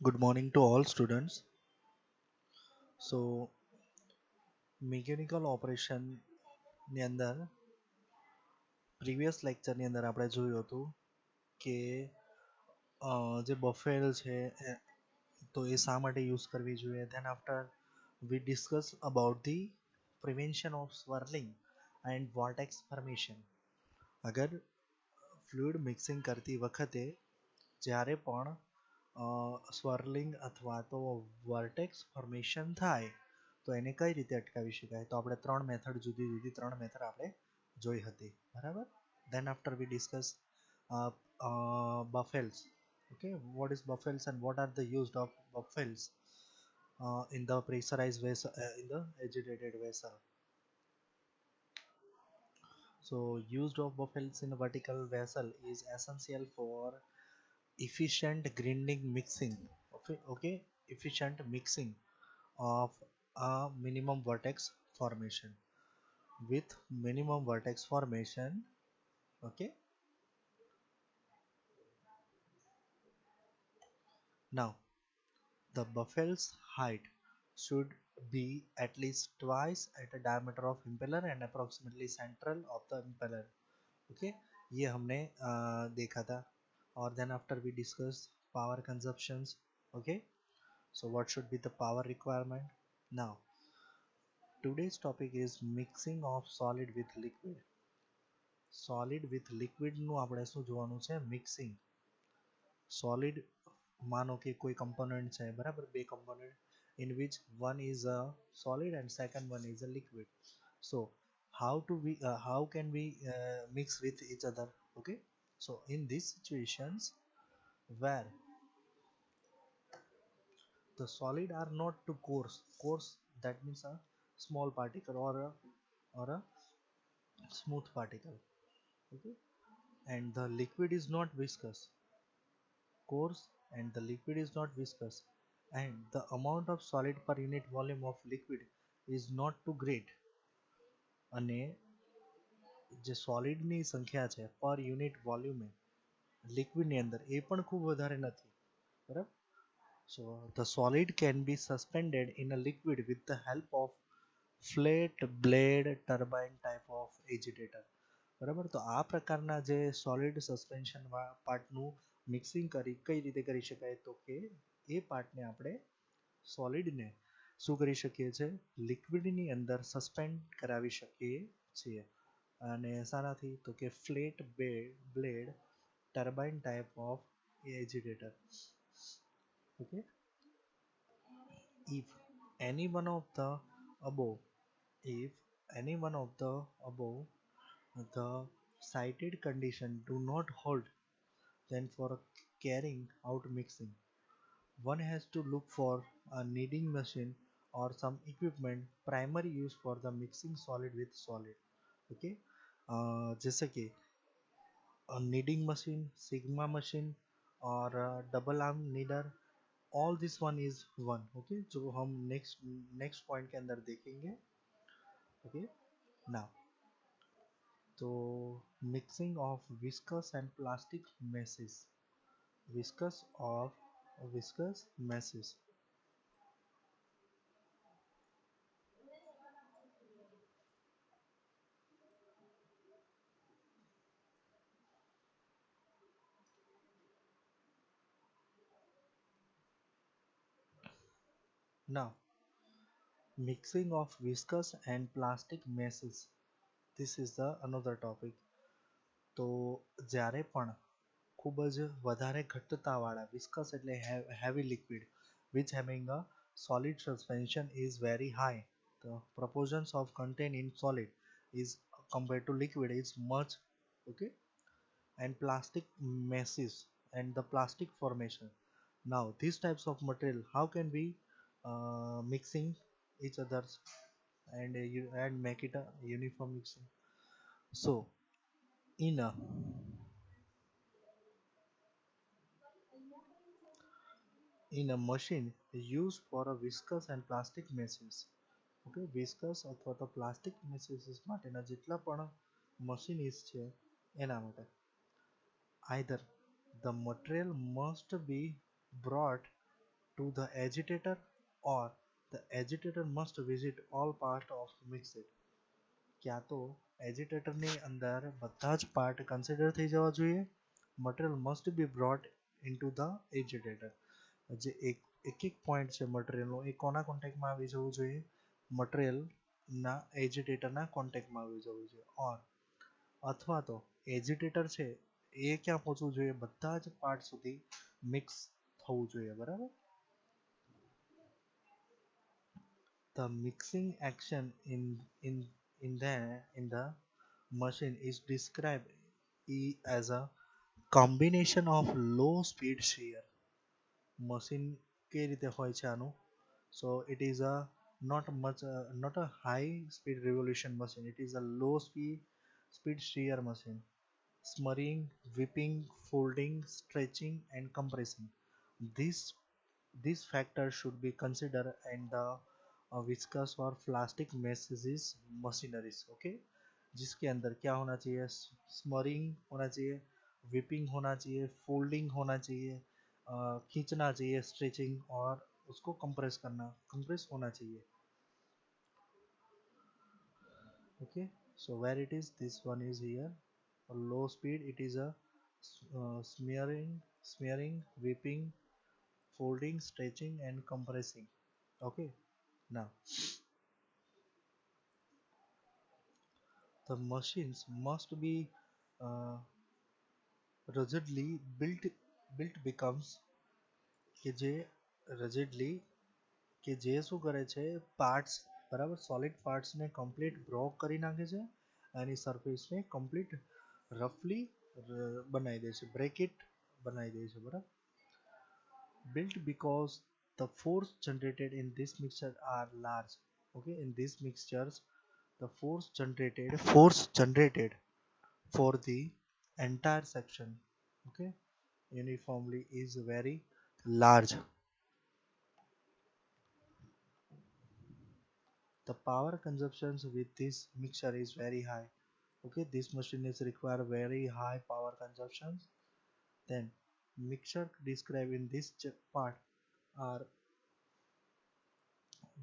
Good morning to all students. So, mechanical operation ની અંદર previous લેક્ચરની અંદર આપણે જોયું હતું કે જે બફેલ છે તો એ શા માટે યુઝ કરવી જોઈએ. Then after we discuss about the prevention of swirling and vortex formation. અગર ફ્લુઇડ મિક્સિંગ કરતી વખતે જ્યારે પણ સ્વર્લિંગ અથવા તો વર્ટેક્સ ફોર્મેશન થાય તો એને કઈ રીતે અટકાવી શકાય. તો આપણે ત્રણ મેથડ જુદી ત્રણ મેથડ આપણે જોઈ હતી, બરાબર. Than after we discuss buffels. Okay, what is buffels and what are the used of buffels in the pressurized vessel, in the agitated vessel. So used of buffels in a vertical vessel is essential for efficient grinding mixing. Okay, efficient mixing of a minimum vertex formation. With minimum vertex formation, okay, now the buffel's height should be at least twice at a diameter of impeller and approximately central of the impeller. Okay, ये हमने देखा था. और then after we discuss power consumptions. Okay, so what should be the power requirement. Now today's topic is mixing of solid with liquid. Solid with લિક્વિડનું આપણે શું જોવાનું છે, મિક્સિંગ. સોલિડ માનો કે કોઈ કમ્પોનન્ટ છે, બરાબર, બે component in which one is a solid and second one is a liquid. So how can we mix with each other. Okay, so in these situations where the solid are not too coarse, that means a small particle or a smooth particle. Okay, and the liquid is not viscous, coarse, and the liquid is not viscous, and the amount of solid per unit volume of liquid is not too great. અને જે સોલિડની સંખ્યા છે પર unit વોલ્યુમે લિક્વિડની અંદર એ પણ ખૂબ વધારે નથી, બરાબર. So the solid can be suspended in a liquid with the help of flat blade turbine type of agitator. બરાબર, તો આ પ્રકારના જે સોલિડ સસ્પેન્શન પાર્ટનું મિક્સિંગ કઈ રીતે કરી શકાય, તો કે એ પાર્ટને આપણે સોલિડને શું કરી શકીએ છીએ, લિક્વિડની અંદર સસ્પેન્ડ કરાવી શકીએ છીએ. અને શાનાથી, તો કે flat blade turbine type of agitator. Okay, if any one of the above if any one of the above the cited condition do not hold, then for carrying out mixing one has to look for a kneading machine or some equipment primary used for the mixing solid with solid. Okay, जैसे कि kneading machine, sigma machine और double arm kneader, all this one is one. Okay, जो हम next point के अंदर देखेंगे. Okay, now तो mixing of viscous and plastic meshes. Viscous meshes. Now mixing of viscous and plastic meshes, this is the another topic. તો જ્યારે પણ ખૂબ જ વધારે ઘટ્ટતાવાળા વિસ્કસ એટલે heavy liquid which having a solid suspension is very high, the proportions of content in solid is compared to liquid is much. Okay, and plastic meshes and the plastic formation. Now these types of material, how can we mixing each others and make it a uniform mixing. So in a machine used for a viscous and plastic meshes. Okay, viscous અથવા તો plastic મેશિસ માટેના જેટલા પણ મશીનીસ છે એના માટે either the material must be brought to the agitator, or the agitator must visit all parts of mixed. ક્યાં તો એજિટેટરની અંદર બધા જ પાર્ટ કન્સિડર થઈ જવા જોઈએ. Material must be brought into the agitator. જે એક પોઈન્ટ છે મટીરિયલનો એ કોના કોન્ટેક્ટમાં આવી જવું જોઈએ? મટીરિયલના એજિટેટરના કોન્ટેક્ટમાં આવી જવું જોઈએ. ઓર અથવા તો એજિટેટર છે એ ક્યાં પહોંચવું જોઈએ? બધા જ પાર્ટ સુધી મિક્સ થવું જોઈએ. બરાબર. The mixing action in the machine is described as a combination of low speed shear. Machine કઈ રીતે હોય છે આનું? So it is a not a high speed revolution machine. It is a low speed shear machine. Smurring, whipping, folding, stretching and compressing. These factors should be considered in the viscous or plastic meshes machineries. Okay, जिसके अंदर क्या होना चाहिए? स्मरिंग होना चाहिए, whipping होना चाहिए, folding होना चाहिए, खींचना चाहिए, स्ट्रेचिंग, और उसको कंप्रेस होना चाहिए. Okay, so where it is, this one is here. For low speed it is a smearing, whipping, folding, stretching and compressing. Okay, now the machines must be uh, rigidly built becomes કે જે rigidly કે જે શું કરે છે? Parts, બરાબર, solid પાર્ટ્સને complete broke કરી નાખે છે, એની સરફેસને કમ્પ્લીટ રફલી બનાવી દે છે, બ્રેકેટ બનાવી દે છે. બરાબર. Built because the force generated in this mixture are large. Okay, in these mixtures the force generated for the entire section, okay, uniformly is very large. The power consumption with this mixture is very high. Okay, this machine is require very high power consumption. Then mixture described in this part are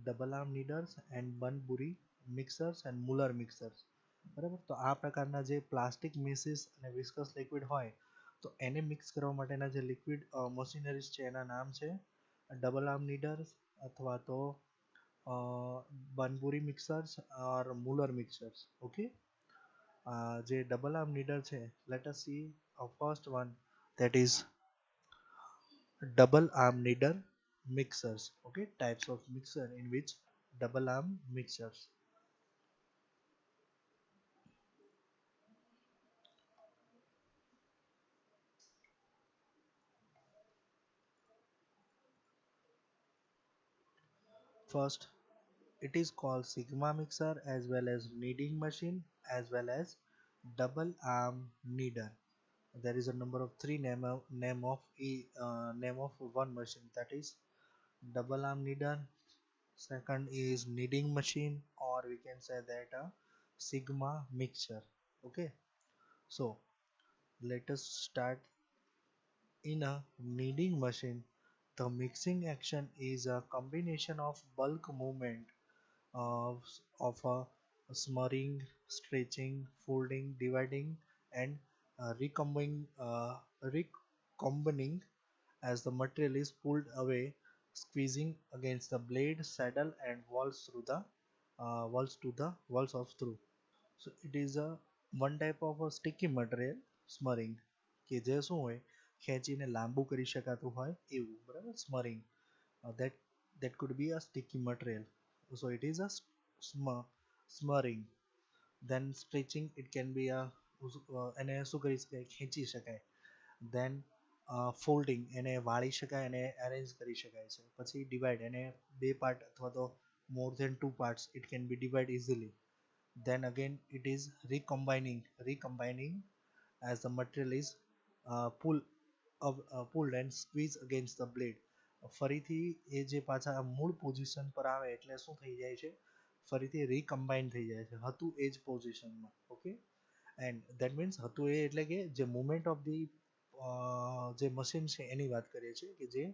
double arm kneaders and Banbury mixers and Muller mixers. બરાબર. તો આ પ્રકારના જે plastic મિક્સીસ અને viscous liquid હોય તો એને mix કરવા માટેના જે લિક્વિડ મશીનરીઝ છે એના નામ છે ડબલ આર્મ નીડર્સ અથવા તો બનબુરી મિક્સર્સ ઓર મુલર મિક્સર્સ. ઓકે, જે ડબલ આર્મ નીડર છે, let S C first one, that is double arm kneader mixers. Okay, types of mixer in which double arm mixers. First, it is called sigma mixer, as well as kneading machine, as well as double arm kneader. There is a number of three name of one machine, that is double arm kneader. Second is kneading machine, or we can say that a sigma mixer. Okay, so let us start. In a kneading machine, the mixing action is a combination of bulk movement of a smurring, stretching, folding, dividing, and recombining as the material is pulled away, squeezing against the blade, saddle, and walls of through. So it is a one type of a sticky material, smurring, કે જે શું હોય, ખેંચીને લાંબુ કરી શકાતું હોય એવું. બરાબર. સ્મરિંગ, that could be a sticky material, so it is a smurring. Then stretching, it can be a એને શું કરી શકાય? ખેંચી શકાય. Then folding, એને વાળી શકાય, એને arrange કરી શકાય છે. પછી divide, એને બે પાર્ટ અથવા તો more than two parts it can be divide easily. Then again it is recombining as the material is pulled and squeezed against the blade. ફરીથી એ જે પાછા મૂળ પોઝિશન પર આવે એટલે શું થઈ જાય છે? ફરીથી રીકમ્બાઇન થઈ જાય છે હતું એ જ પોઝિશનમાં. ઓકે, એન્ડ દેટ મીન્સ હતું એ એટલે કે જે મુવમેન્ટ ઓફ ધી જે મશીન છે એની વાત કરીએ છીએ કે જે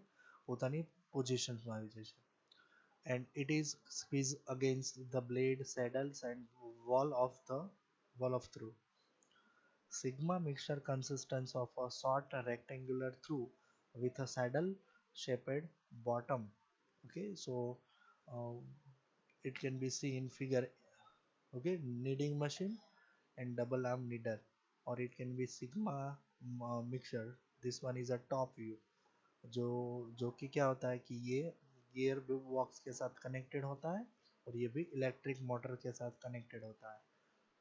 પોતાની પોઝિશન્સમાં આવી જશે. And it is squeezed against the blade saddles and wall of through. Sigma mixture consists of a short rectangular through with a saddle shaped bottom. Okay, so uh, it can be seen in figure. Okay, kneading machine and double arm kneader, or it can be Sigma mixture. This one is a top view. जो जो कि क्या होता है कि ये gear box के साथ कनेक्टेड होता है और ये भी इलेक्ट्रिक मोटर के साथ कनेक्टेड होता है.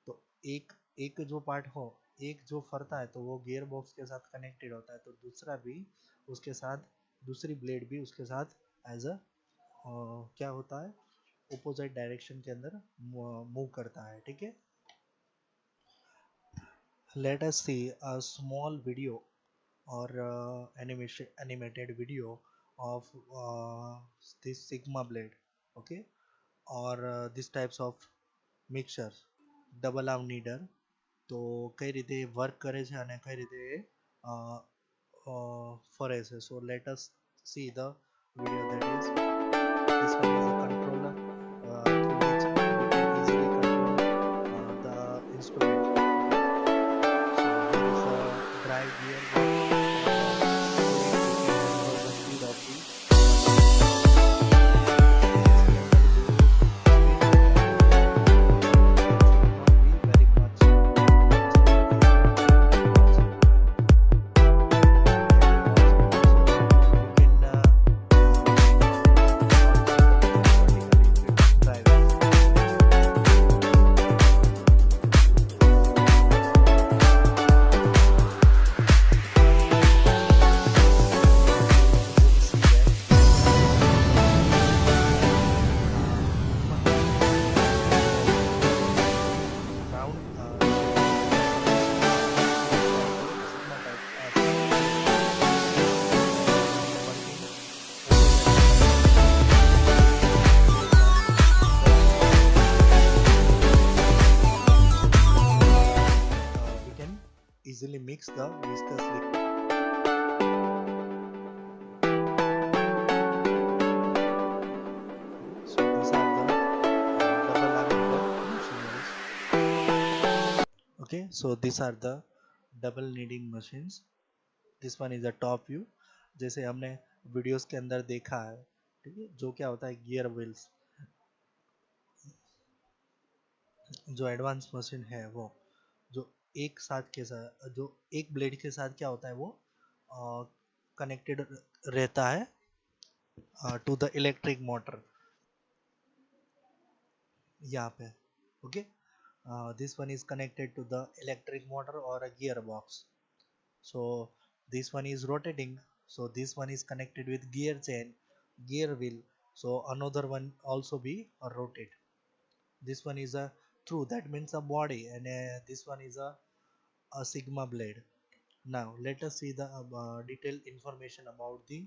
तो एक एक जो पार्ट हो, एक जो फरता है तो वो गियर बॉक्स के साथ कनेक्टेड होता है, तो दूसरा भी उसके साथ, दूसरी ब्लेड भी उसके साथ एज अ क्या होता है, अपोजिट डायरेक्शन के अंदर मूव करता है. ठीक है. Let us see a small video or animated video of this Sigma blade. Okay, or these types of mixtures. Double arm kneader તો કઈ રીતે વર્ક કરે છે અને કઈ રીતે ફરે છે. So let us see the video. That is, this one is a controller through which we can easily control the instrument. So there is a drive gear control the speed of the easily mix the viscous liquid. So these are the double arm machineries. Okay, so these are the double kneading machines. This one is a top view, जैसे हमने videos के अंदर देखा है. ठीक है, जो क्या होता है, गियर व्हील्स, जो एडवांस मशीन है वो जो एक साथ के साथ, जो एक ब्लेड के साथ क्या होता है, वो कनेक्टेड रहता है टू द इलेक्ट्रिक मोटर यहाँ पे. Okay, this one is connected to the electric motor or a gearbox. So this one is rotating, so this one is connected with gear chain, gear wheel, so another one also be rotate. This one is a through, that means a body, and this one is a Sigma blade. Now let us see the detailed information about the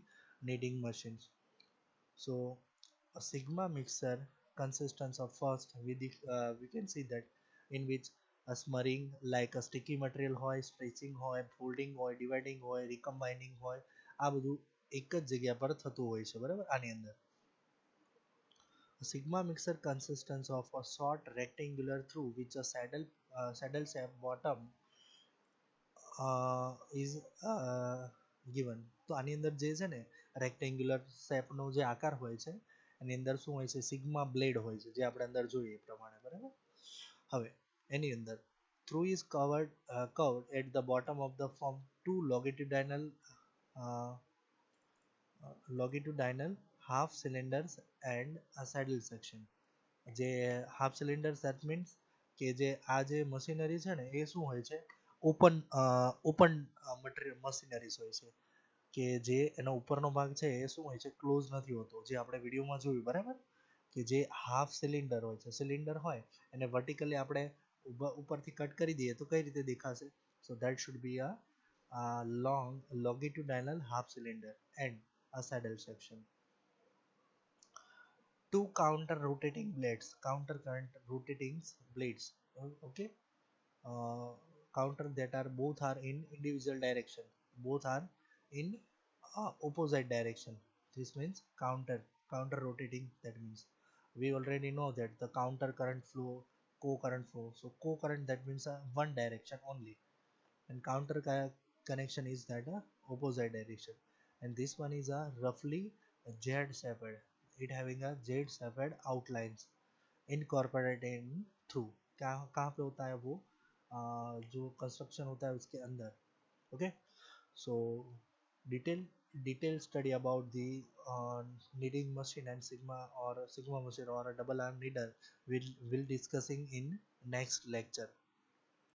kneading machines. So a Sigma mixer consists of, first we can see that, in which a smurring like a sticky material હોય, stretching હોય, folding હોય, dividing હોય, recombining હોય, આ બધું એક જ જગ્યા પર થતું હોય છે. બરાબર, આની અંદર a Sigma mixer consists of a short rectangular through which a saddle shape bottom is given. તો આની અંદર જે છે ને રેક્ટેન્ગ્યુલર શેપનો જે આકાર હોય છે એની અંદર શું હોય છે, સિગ્મા બ્લેડ હોય છે, જે આપણે અંદર જોઈએ એ પ્રમાણે. બરાબર, હવે એની અંદર through is curved at the bottom of the form two longitudinal half cylinders and a saddle section. જે હાફ સિલિન્ડર, that means કે જે આ જે મશીનરી છે ને એ શું હોય છે, ઓપન મટીરિયલ મશીનરીઝ હોય છે, કે જે એનો ઉપરનો ભાગ છે એ શું હોય છે, ક્લોઝ નથી હોતો, જે આપણે વિડીયોમાં જોયું. બરાબર, કે જે હાફ સિલિન્ડર હોય છે, સિલિન્ડર હોય એને વર્ટિકલી આપણે ઉપરથી કટ કરી દઈએ તો કઈ રીતે દેખાશે. સો that should be a long longitudinal half cylinder and a saddle section. Two counter rotating blades, counter current rotating blades. Okay, counter that are both are in individual direction, both are in opposite direction. This means counter rotating. That means we already know that the counter current flow, co-current flow. So co-current, that means one direction only, and counter connection is that opposite direction. And this one is a roughly Z shaped, it having a Z shaped outlines incorporated in through. कहाँ पे होता है वो, जो construction होता है उसके अंदर. Okay, so detail detailed study about the kneading machine and sigma machine or a double arm kneader will discussing in next lecture.